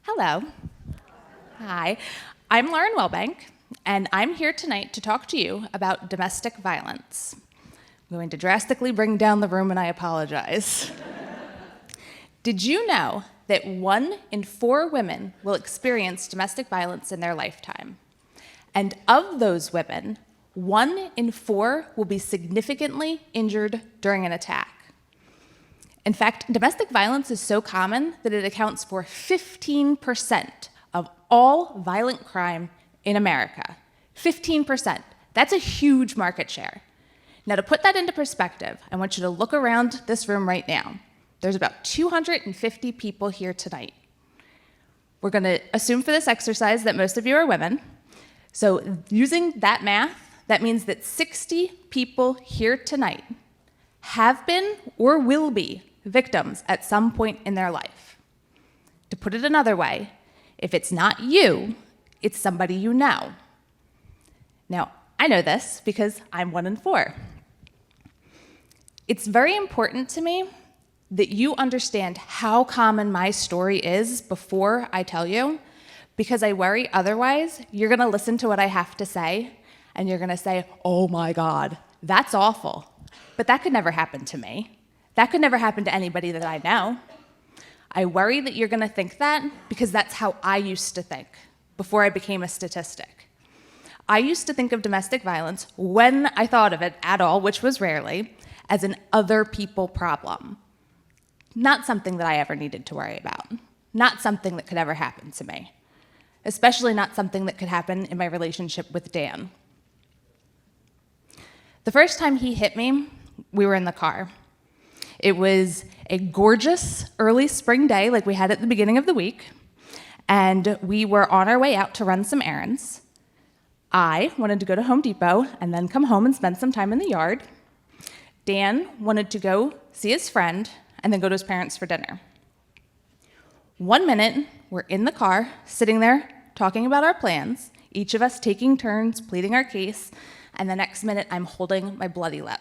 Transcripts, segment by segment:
Hello. Hi. I'm Lauren Wellbank, and I'm here tonight to talk to you about domestic violence. I'm going to drastically bring down the room, and I apologize. Did you know that 1 in 4 women will experience domestic violence in their lifetime? And of those women, 1 in 4 will be significantly injured during an attack. In fact, domestic violence is so common that it accounts for 15% of all violent crime in America. 15%. That's a huge market share. Now, to put that into perspective, I want you to look around this room right now. There's about 250 people here tonight. We're going to assume for this exercise that most of you are women. So using that math, that means that 60 people here tonight have been or will be victims at some point in their life. To put it another way, if it's not you, it's somebody you know. Now, I know this because I'm 1 in 4. It's very important to me that you understand how common my story is before I tell you, because I worry otherwise you're going to listen to what I have to say and you're going to say, oh my God, that's awful. But that could never happen to me. That could never happen to anybody that I know. I worry that you're going to think that because that's how I used to think before I became a statistic. I used to think of domestic violence, when I thought of it at all, which was rarely, as an other people problem. Not something that I ever needed to worry about. Not something that could ever happen to me. Especially not something that could happen in my relationship with Dan. The first time he hit me, we were in the car. It was a gorgeous early spring day like we had at the beginning of the week, and we were on our way out to run some errands. I wanted to go to Home Depot and then come home and spend some time in the yard. Dan wanted to go see his friend and then go to his parents for dinner. 1 minute, we're in the car, sitting there, talking about our plans, each of us taking turns, pleading our case, and the next minute, I'm holding my bloody lip.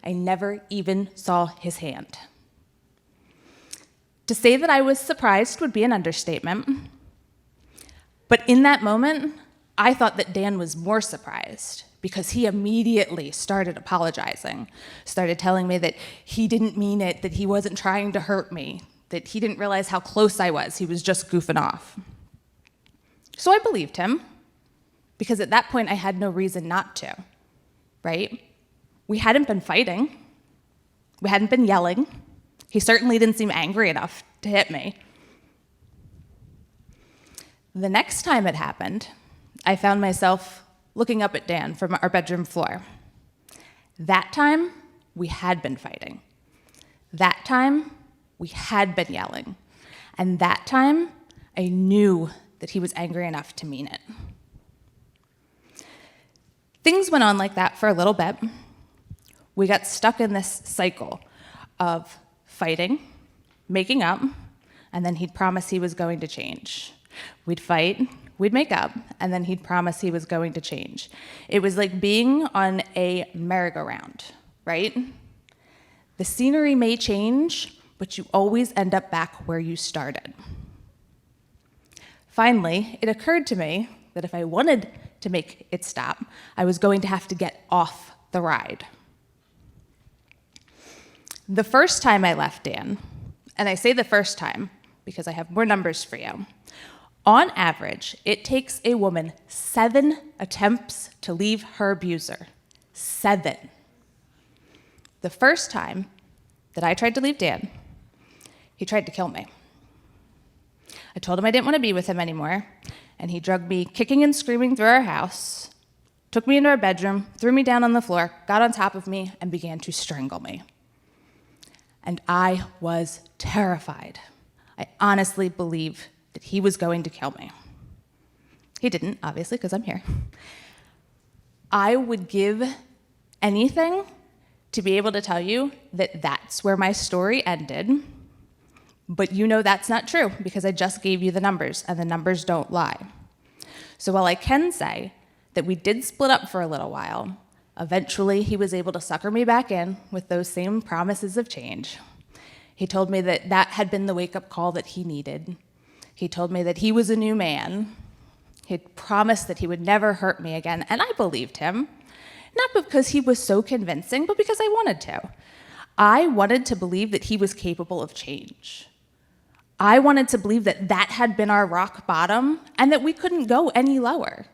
I never even saw his hand. To say that I was surprised would be an understatement, but in that moment, I thought that Dan was more surprised because he immediately started apologizing, started telling me that he didn't mean it, that he wasn't trying to hurt me, that he didn't realize how close I was, he was just goofing off. So I believed him, because at that point I had no reason not to, right? We hadn't been fighting. We hadn't been yelling. He certainly didn't seem angry enough to hit me. The next time it happened, I found myself looking up at Dan from our bedroom floor. That time, we had been fighting. That time, we had been yelling. And that time, I knew that he was angry enough to mean it. Things went on like that for a little bit. We got stuck in this cycle of fighting, making up, and then he'd promise he was going to change. We'd fight, we'd make up, and then he'd promise he was going to change. It was like being on a merry-go-round, right? The scenery may change, but you always end up back where you started. Finally, it occurred to me that if I wanted to make it stop, I was going to have to get off the ride. The first time I left Dan, and I say the first time because I have more numbers for you, on average, it takes a woman 7 attempts to leave her abuser. 7. The first time that I tried to leave Dan, he tried to kill me. I told him I didn't want to be with him anymore, and he dragged me kicking and screaming through our house, took me into our bedroom, threw me down on the floor, got on top of me, and began to strangle me. And I was terrified. I honestly believed that he was going to kill me. He didn't, obviously, because I'm here. I would give anything to be able to tell you that that's where my story ended, but you know that's not true because I just gave you the numbers, and the numbers don't lie. So while I can say that we did split up for a little while, eventually he was able to sucker me back in with those same promises of change. He told me that that had been the wake-up call that he needed, He told me that he was a new man. He'd promised that he would never hurt me again, and I believed him. Not because he was so convincing, but because I wanted to. I wanted to believe that he was capable of change. I wanted to believe that that had been our rock bottom and that we couldn't go any lower.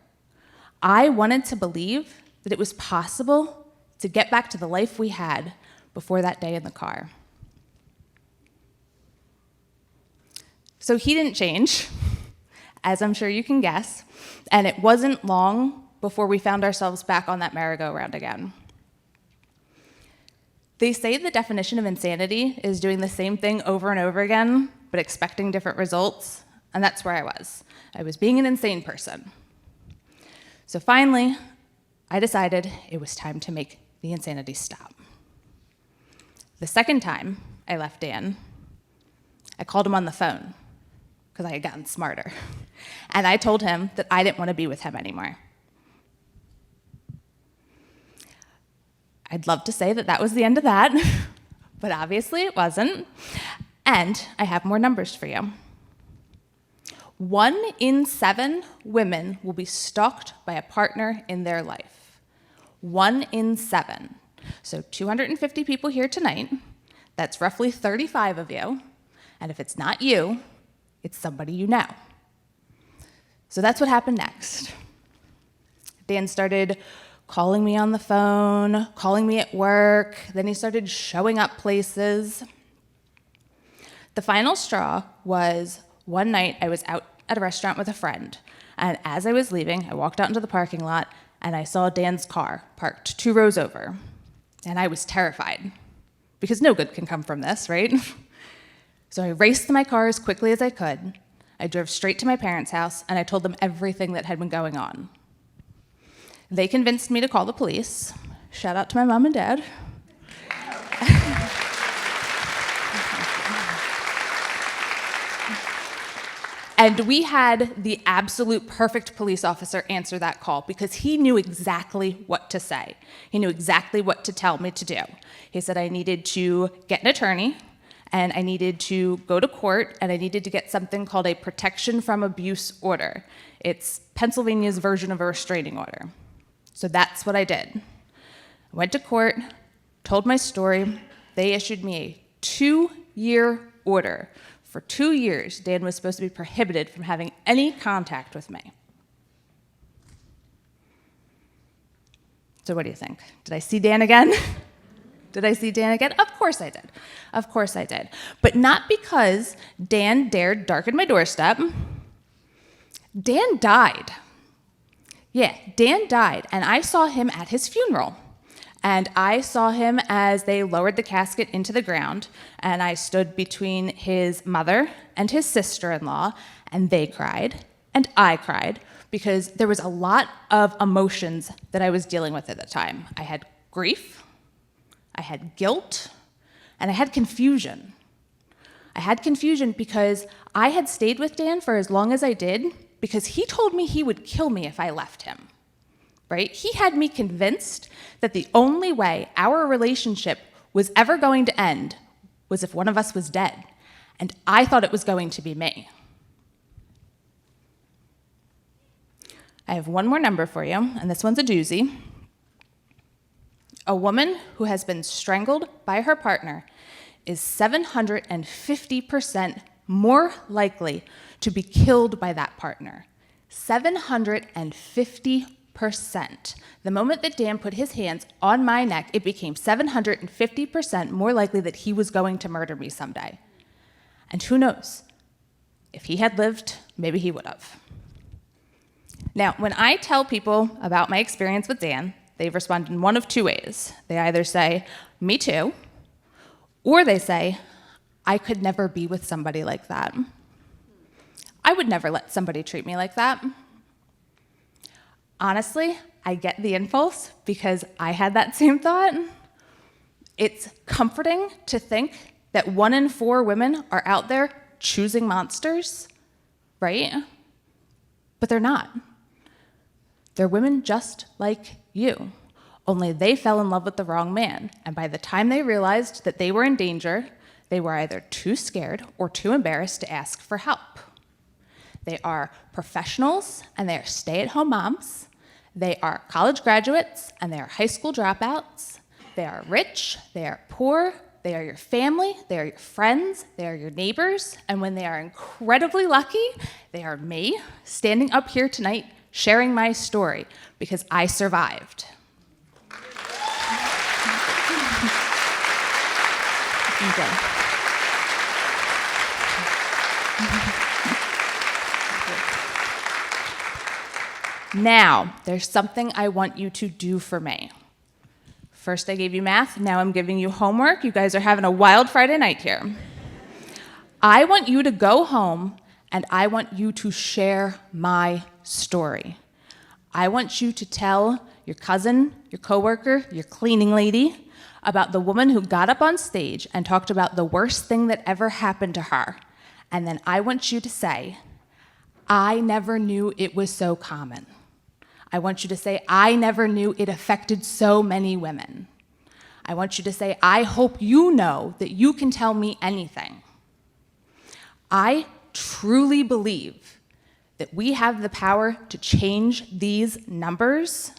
I wanted to believe that it was possible to get back to the life we had before that day in the car. So he didn't change, as I'm sure you can guess, and it wasn't long before we found ourselves back on that merry-go-round again. They say the definition of insanity is doing the same thing over and over again, but expecting different results, and that's where I was. I was being an insane person. So finally, I decided it was time to make the insanity stop. The second time I left Dan, I called him on the phone, because I had gotten smarter, and I told him that I didn't want to be with him anymore. I'd love to say that that was the end of that, but obviously it wasn't. And I have more numbers for you. 1 in 7 women will be stalked by a partner in their life. 1 in 7. So 250 people here tonight, that's roughly 35 of you. And if it's not you, it's somebody you know. So that's what happened next. Dan started calling me on the phone, calling me at work, then he started showing up places. The final straw was one night I was out at a restaurant with a friend, and as I was leaving, I walked out into the parking lot and I saw Dan's car parked 2 rows over, and I was terrified, because no good can come from this, right? So I raced to my car as quickly as I could. I drove straight to my parents' house, and I told them everything that had been going on. They convinced me to call the police. Shout out to my mom and dad. And we had the absolute perfect police officer answer that call because he knew exactly what to say. He knew exactly what to tell me to do. He said I needed to get an attorney, and I needed to go to court, and I needed to get something called a protection from abuse order. It's Pennsylvania's version of a restraining order. So that's what I did. I went to court, told my story. They issued me a 2-year order. For 2 years, Dan was supposed to be prohibited from having any contact with me. So what do you think? Did I see Dan again? Did I see Dan again? Of course I did. Of course I did. But not because Dan dared darken my doorstep. Dan died. Yeah, Dan died, and I saw him at his funeral. And I saw him as they lowered the casket into the ground, and I stood between his mother and his sister-in-law, and they cried, and I cried, because there was a lot of emotions that I was dealing with at the time. I had grief, I had guilt, and I had confusion. I had confusion because I had stayed with Dan for as long as I did because he told me he would kill me if I left him, right? He had me convinced that the only way our relationship was ever going to end was if one of us was dead, and I thought it was going to be me. I have one more number for you, and this one's a doozy. A woman who has been strangled by her partner is 750% more likely to be killed by that partner. 750%. The moment that Dan put his hands on my neck, it became 750% more likely that he was going to murder me someday. And who knows? If he had lived, maybe he would have. Now, when I tell people about my experience with Dan, they respond in one of two ways. They either say, "Me too," or they say, "I could never be with somebody like that. I would never let somebody treat me like that." Honestly, I get the impulse because I had that same thought. It's comforting to think that 1 in 4 women are out there choosing monsters, right? But they're not. They're women just like you, only they fell in love with the wrong man, and by the time they realized that they were in danger, they were either too scared or too embarrassed to ask for help. They are professionals, and they are stay-at-home moms. They are college graduates, and they are high school dropouts. They are rich, they are poor, they are your family, they are your friends, they are your neighbors, and when they are incredibly lucky, they are me, standing up here tonight, sharing my story, because I survived. Now, there's something I want you to do for me. First I gave you math, now I'm giving you homework. You guys are having a wild Friday night here. I want you to go home and I want you to share my story. I want you to tell your cousin, your coworker, your cleaning lady about the woman who got up on stage and talked about the worst thing that ever happened to her. And then I want you to say, I never knew it was so common. I want you to say, I never knew it affected so many women. I want you to say, I hope you know that you can tell me anything. I truly believe that we have the power to change these numbers,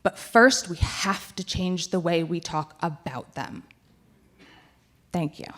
but first we have to change the way we talk about them. Thank you.